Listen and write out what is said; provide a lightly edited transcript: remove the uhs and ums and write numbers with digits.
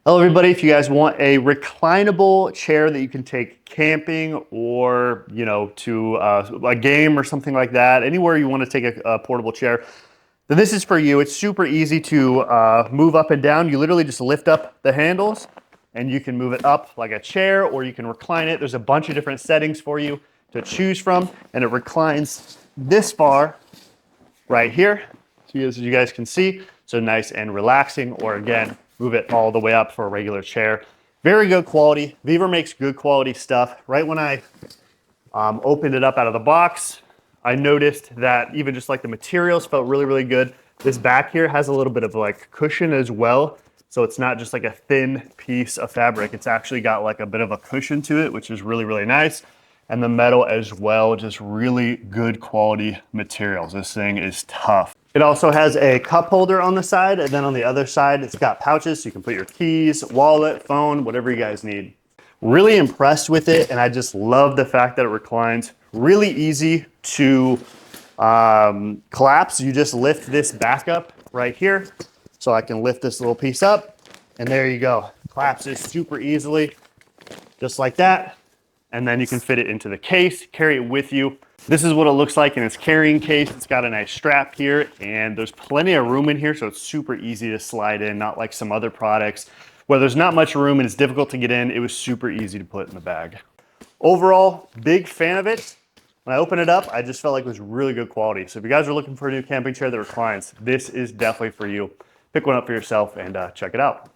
Hello everybody, if you guys want a reclinable chair that you can take camping or, to a game or something like that, anywhere you want to take a portable chair, then this is for you. It's super easy to move up and down. You literally just lift up the handles and you can move it up like a chair or you can recline it. There's a bunch of different settings for you to choose from, and it reclines this far right here, so as you guys can see. So nice and relaxing, or again, move it all the way up for a regular chair. Very good quality. Vevor makes good quality stuff. Right when I opened it up out of the box, I noticed that even just like the materials felt really, really good. This back here has a little bit of like cushion as well. So it's not just like a thin piece of fabric. It's actually got like a bit of a cushion to it, which is really, really nice. And the metal as well, just really good quality materials. This thing is tough. It also has a cup holder on the side, and then on the other side, it's got pouches so you can put your keys, wallet, phone, whatever you guys need. Really impressed with it, and I just love the fact that it reclines. Really easy to collapse. You just lift this back up right here. So I can lift this little piece up, and there you go. Collapses super easily, just like that. And then you can fit it into the case, carry it with you. This is what it looks like in its carrying case. It's got a nice strap here, and there's plenty of room in here, so it's super easy to slide in, not like some other products where there's not much room and it's difficult to get in. It was super easy to put in the bag. Overall, big fan of it. When I opened it up, I just felt like it was really good quality. So if you guys are looking for a new camping chair that reclines, this is definitely for you. Pick one up for yourself and check it out.